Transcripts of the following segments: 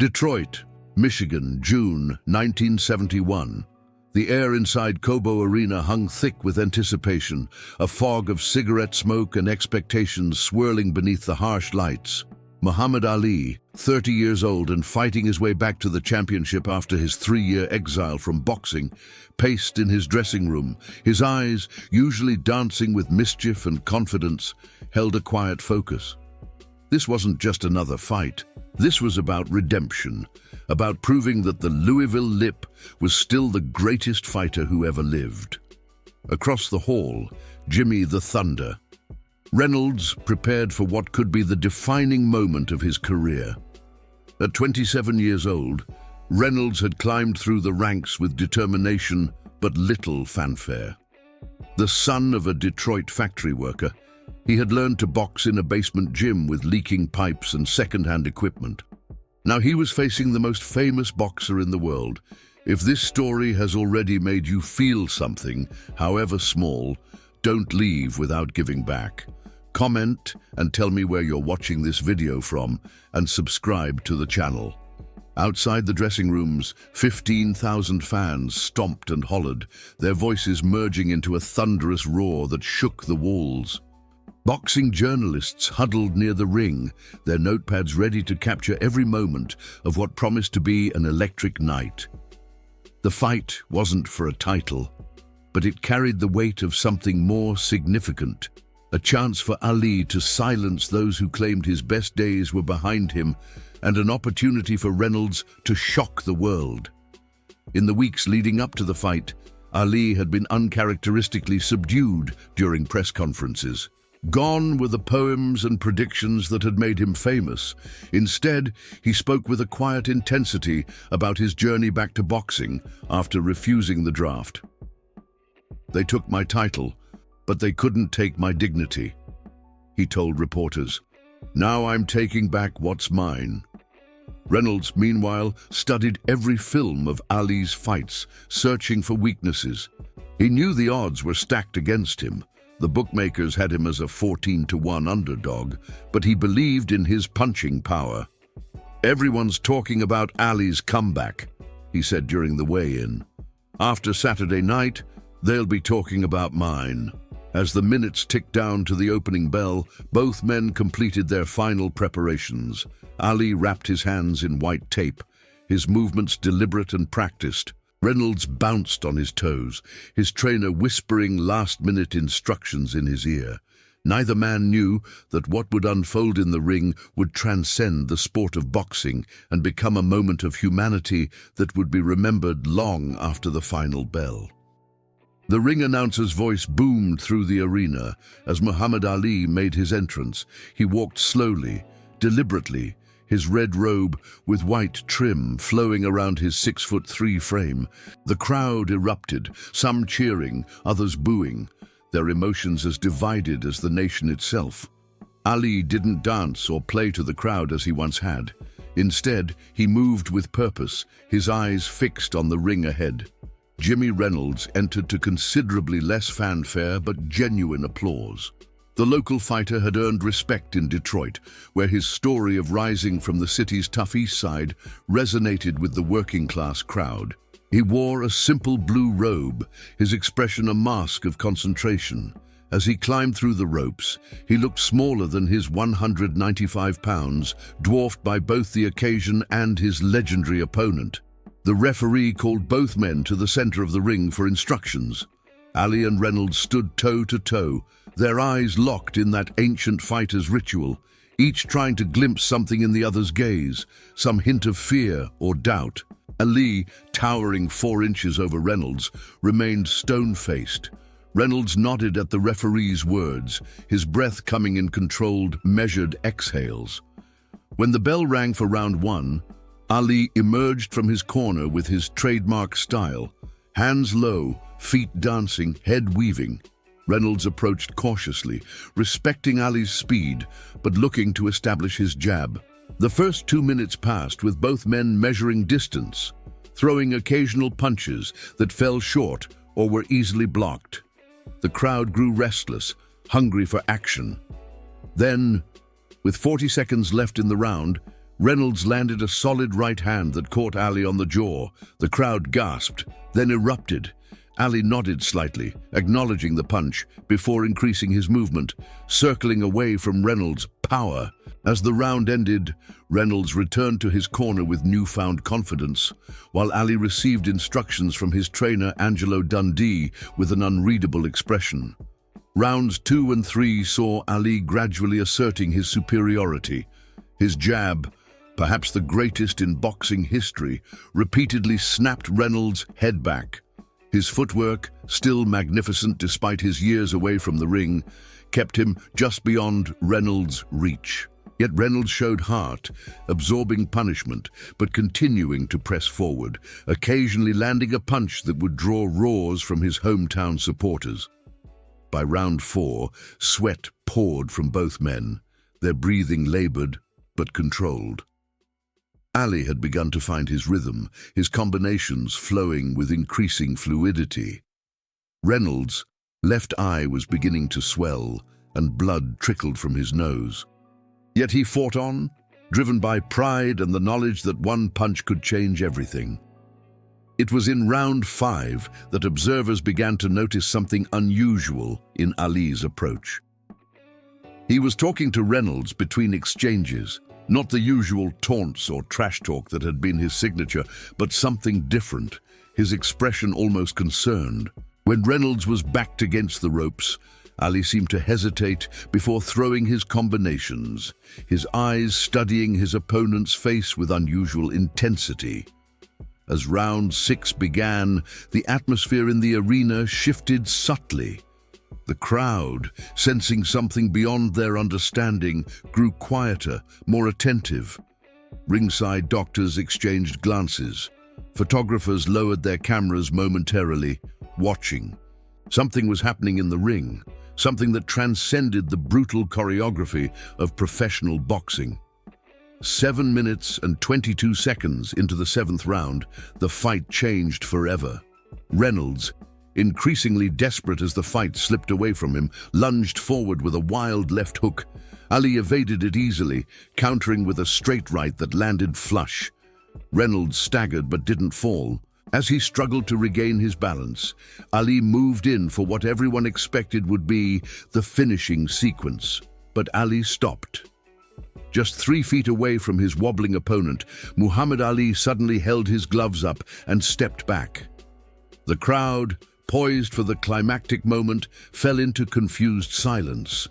Detroit, Michigan, June 1971. The air inside Cobo Arena hung thick with anticipation, a fog of cigarette smoke and expectations swirling beneath the harsh lights. Muhammad Ali, 30 years old and fighting his way back to the championship after his 3-year exile from boxing, paced in his dressing room. His eyes, usually dancing with mischief and confidence, held a quiet focus. This wasn't just another fight. This was about redemption, about proving that the Louisville Lip was still the greatest fighter who ever lived. Across the hall, Jimmy the Thunder Reynolds prepared for what could be the defining moment of his career. At 27 years old, Reynolds had climbed through the ranks with determination but little fanfare. The son of a Detroit factory worker, he had learned to box in a basement gym with leaking pipes and second-hand equipment. Now he was facing the most famous boxer in the world. If this story has already made you feel something, however small, don't leave without giving back. Comment and tell me where you're watching this video from, and subscribe to the channel. Outside the dressing rooms, 15,000 fans stomped and hollered, their voices merging into a thunderous roar that shook the walls. Boxing journalists huddled near the ring, their notepads ready to capture every moment of what promised to be an electric night. The fight wasn't for a title, but it carried the weight of something more significant. A chance for Ali to silence those who claimed his best days were behind him, and an opportunity for Reynolds to shock the world. In the weeks leading up to the fight, Ali had been uncharacteristically subdued during press conferences. Gone were the poems and predictions that had made him famous. Instead, he spoke with a quiet intensity about his journey back to boxing after refusing the draft. "They took my title, but they couldn't take my dignity," he told reporters. "Now I'm taking back what's mine." Reynolds, meanwhile, studied every film of Ali's fights, searching for weaknesses. He knew the odds were stacked against him. The bookmakers had him as a 14-1 underdog, but he believed in his punching power. "Everyone's talking about Ali's comeback," he said during the weigh-in. "After Saturday night, they'll be talking about mine." As the minutes ticked down to the opening bell, both men completed their final preparations. Ali wrapped his hands in white tape, his movements deliberate and practiced. Reynolds bounced on his toes, his trainer whispering last-minute instructions in his ear. Neither man knew that what would unfold in the ring would transcend the sport of boxing and become a moment of humanity that would be remembered long after the final bell. The ring announcer's voice boomed through the arena as Muhammad Ali made his entrance. He walked slowly, deliberately, his red robe with white trim flowing around his 6'3" frame. The crowd erupted, some cheering, others booing, their emotions as divided as the nation itself. Ali didn't dance or play to the crowd as he once had. Instead, he moved with purpose, his eyes fixed on the ring ahead. Jimmy Reynolds entered to considerably less fanfare but genuine applause. The local fighter had earned respect in Detroit, where his story of rising from the city's tough east side resonated with the working-class crowd. He wore a simple blue robe, his expression a mask of concentration. As he climbed through the ropes, he looked smaller than his 195 pounds, dwarfed by both the occasion and his legendary opponent. The referee called both men to the center of the ring for instructions. Ali and Reynolds stood toe-to-toe, their eyes locked in that ancient fighter's ritual, each trying to glimpse something in the other's gaze, some hint of fear or doubt. Ali, towering 4 inches over Reynolds, remained stone-faced. Reynolds nodded at the referee's words, his breath coming in controlled, measured exhales. When the bell rang for round 1, Ali emerged from his corner with his trademark style, hands low, feet dancing, head weaving. Reynolds approached cautiously, respecting Ali's speed, but looking to establish his jab. The first 2 minutes passed with both men measuring distance, throwing occasional punches that fell short or were easily blocked. The crowd grew restless, hungry for action. Then, with 40 seconds left in the round, Reynolds landed a solid right hand that caught Ali on the jaw. The crowd gasped, then erupted. Ali nodded slightly, acknowledging the punch, before increasing his movement, circling away from Reynolds' power. As the round ended, Reynolds returned to his corner with newfound confidence, while Ali received instructions from his trainer Angelo Dundee with an unreadable expression. Rounds 2 and 3 saw Ali gradually asserting his superiority. His jab, perhaps the greatest in boxing history, repeatedly snapped Reynolds' head back. His footwork, still magnificent despite his years away from the ring, kept him just beyond Reynolds' reach. Yet Reynolds showed heart, absorbing punishment, but continuing to press forward, occasionally landing a punch that would draw roars from his hometown supporters. By round 4, sweat poured from both men, their breathing labored but controlled. Ali had begun to find his rhythm, his combinations flowing with increasing fluidity. Reynolds' left eye was beginning to swell, and blood trickled from his nose. Yet he fought on, driven by pride and the knowledge that one punch could change everything. It was in round 5 that observers began to notice something unusual in Ali's approach. He was talking to Reynolds between exchanges, not the usual taunts or trash talk that had been his signature, but something different, his expression almost concerned. When Reynolds was backed against the ropes, Ali seemed to hesitate before throwing his combinations, his eyes studying his opponent's face with unusual intensity. As round 6 began, the atmosphere in the arena shifted subtly. The crowd, sensing something beyond their understanding, grew quieter, more attentive. Ringside doctors exchanged glances. Photographers lowered their cameras momentarily, watching. Something was happening in the ring, something that transcended the brutal choreography of professional boxing. 7 minutes and 22 seconds into the 7th round, the fight changed forever. Reynolds, increasingly desperate as the fight slipped away from him, lunged forward with a wild left hook. Ali evaded it easily, countering with a straight right that landed flush. Reynolds staggered but didn't fall. As he struggled to regain his balance, Ali moved in for what everyone expected would be the finishing sequence. But Ali stopped. Just 3 feet away from his wobbling opponent, Muhammad Ali suddenly held his gloves up and stepped back. The crowd, poised for the climactic moment, fell into confused silence.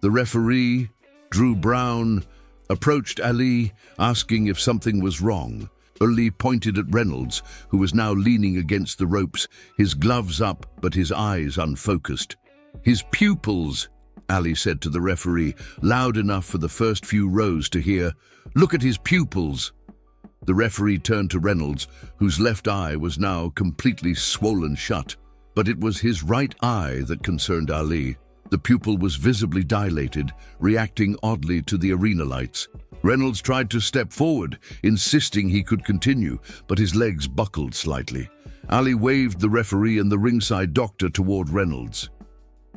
The referee, Drew Brown, approached Ali, asking if something was wrong. Ali pointed at Reynolds, who was now leaning against the ropes, his gloves up but his eyes unfocused. "His pupils," Ali said to the referee, loud enough for the first few rows to hear. "Look at his pupils." The referee turned to Reynolds, whose left eye was now completely swollen shut. But it was his right eye that concerned Ali. The pupil was visibly dilated, reacting oddly to the arena lights. Reynolds tried to step forward, insisting he could continue, but his legs buckled slightly. Ali waved the referee and the ringside doctor toward Reynolds.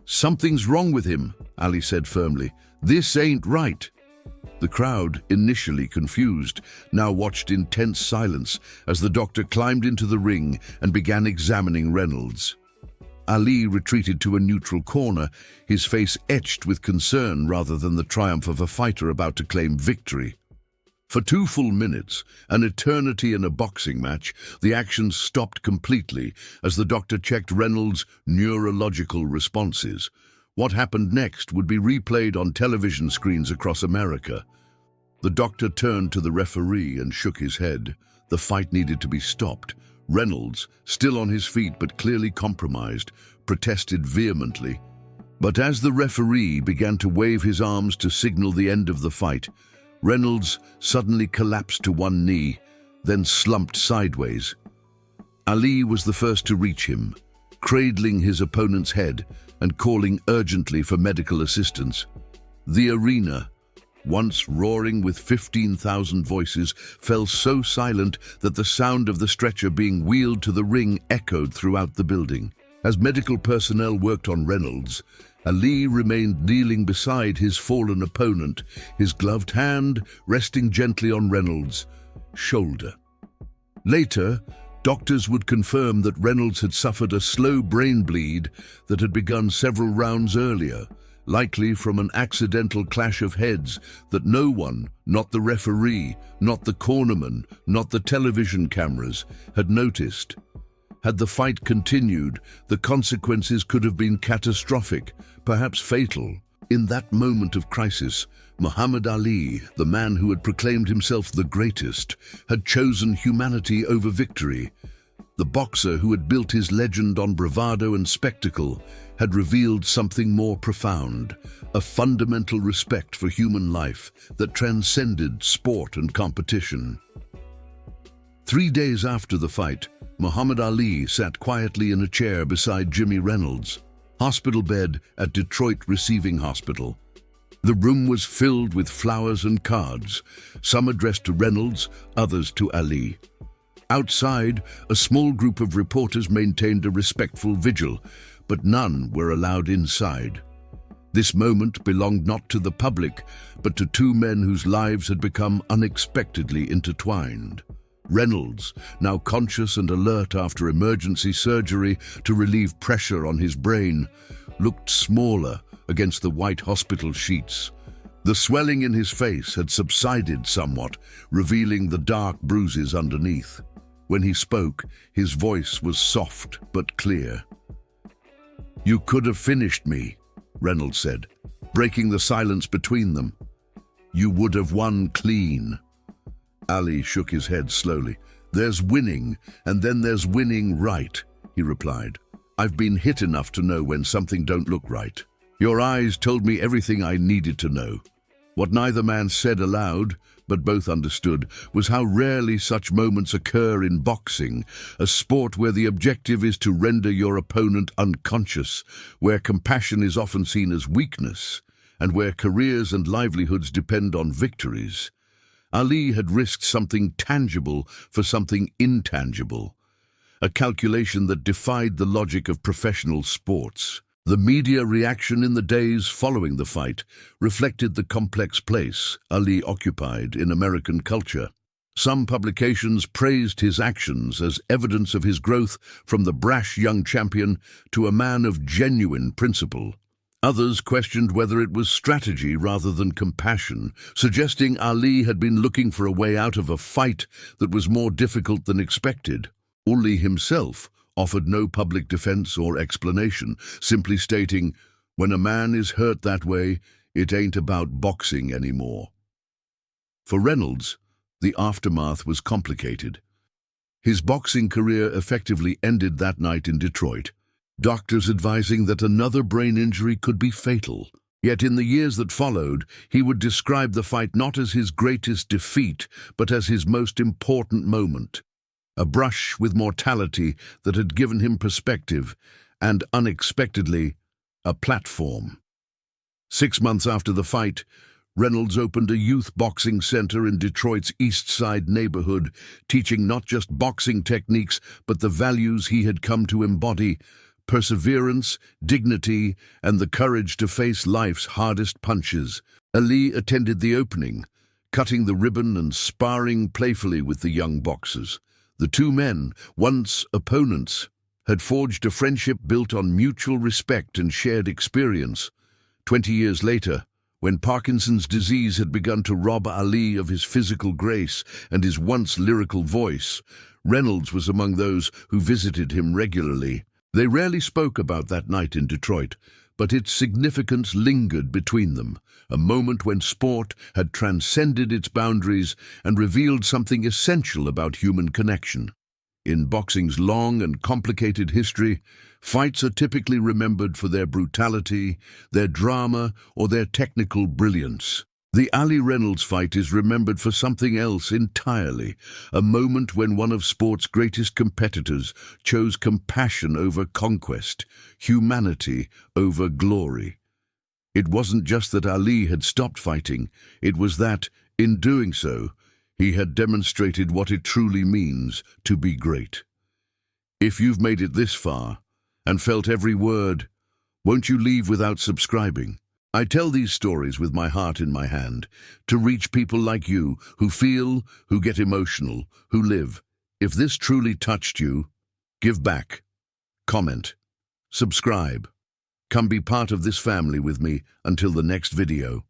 "Something's wrong with him," Ali said firmly. "This ain't right." The crowd, initially confused, now watched in tense silence as the doctor climbed into the ring and began examining Reynolds. Ali retreated to a neutral corner, his face etched with concern rather than the triumph of a fighter about to claim victory. For 2 full minutes, an eternity in a boxing match, the action stopped completely as the doctor checked Reynolds' neurological responses. What happened next would be replayed on television screens across America. The doctor turned to the referee and shook his head. The fight needed to be stopped. Reynolds, still on his feet but clearly compromised, protested vehemently. But as the referee began to wave his arms to signal the end of the fight, Reynolds suddenly collapsed to one knee, then slumped sideways. Ali was the first to reach him, cradling his opponent's head and calling urgently for medical assistance. The arena, once roaring with 15,000 voices, fell so silent that the sound of the stretcher being wheeled to the ring echoed throughout the building. As medical personnel worked on Reynolds, Ali remained kneeling beside his fallen opponent, his gloved hand resting gently on Reynolds' shoulder. Later, doctors would confirm that Reynolds had suffered a slow brain bleed that had begun several rounds earlier, likely from an accidental clash of heads that no one, not the referee, not the cornerman, not the television cameras, had noticed. Had the fight continued, the consequences could have been catastrophic, perhaps fatal. In that moment of crisis, Muhammad Ali, the man who had proclaimed himself the greatest, had chosen humanity over victory. The boxer who had built his legend on bravado and spectacle had revealed something more profound, a fundamental respect for human life that transcended sport and competition. 3 days after the fight, Muhammad Ali sat quietly in a chair beside Jimmy Reynolds' hospital bed at Detroit Receiving Hospital. The room was filled with flowers and cards, some addressed to Reynolds, others to Ali. Outside, a small group of reporters maintained a respectful vigil, but none were allowed inside. This moment belonged not to the public, but to two men whose lives had become unexpectedly intertwined. Reynolds, now conscious and alert after emergency surgery to relieve pressure on his brain, looked smaller against the white hospital sheets. The swelling in his face had subsided somewhat, revealing the dark bruises underneath. When he spoke, his voice was soft but clear. "You could have finished me," Reynolds said, breaking the silence between them. "You would have won clean." Ali shook his head slowly. "There's winning, and then there's winning right," he replied. "I've been hit enough to know when something don't look right. Your eyes told me everything I needed to know." What neither man said aloud, but both understood, was how rarely such moments occur in boxing, a sport where the objective is to render your opponent unconscious, where compassion is often seen as weakness, and where careers and livelihoods depend on victories. Ali had risked something tangible for something intangible, a calculation that defied the logic of professional sports. The media reaction in the days following the fight reflected the complex place Ali occupied in American culture. Some publications praised his actions as evidence of his growth from the brash young champion to a man of genuine principle. Others questioned whether it was strategy rather than compassion, suggesting Ali had been looking for a way out of a fight that was more difficult than expected. Ali himself offered no public defense or explanation, simply stating, "When a man is hurt that way, it ain't about boxing anymore." For Reynolds, the aftermath was complicated. His boxing career effectively ended that night in Detroit, doctors advising that another brain injury could be fatal. Yet in the years that followed, he would describe the fight not as his greatest defeat, but as his most important moment. A brush with mortality that had given him perspective, and unexpectedly, a platform. 6 months after the fight, Reynolds opened a youth boxing center in Detroit's East Side neighborhood, teaching not just boxing techniques, but the values he had come to embody: perseverance, dignity, and the courage to face life's hardest punches. Ali attended the opening, cutting the ribbon and sparring playfully with the young boxers. The two men, once opponents, had forged a friendship built on mutual respect and shared experience. 20 years later, when Parkinson's disease had begun to rob Ali of his physical grace and his once lyrical voice, Reynolds was among those who visited him regularly. They rarely spoke about that night in Detroit, but its significance lingered between them, a moment when sport had transcended its boundaries and revealed something essential about human connection. In boxing's long and complicated history, fights are typically remembered for their brutality, their drama, or their technical brilliance. The Ali Reynolds fight is remembered for something else entirely, a moment when one of sport's greatest competitors chose compassion over conquest, humanity over glory. It wasn't just that Ali had stopped fighting, it was that, in doing so, he had demonstrated what it truly means to be great. If you've made it this far, and felt every word, Won't you leave without subscribing? I tell these stories with my heart in my hand, to reach people like you, who feel, who get emotional, who live. If this truly touched you, give back, comment, subscribe. Come be part of this family with me until the next video.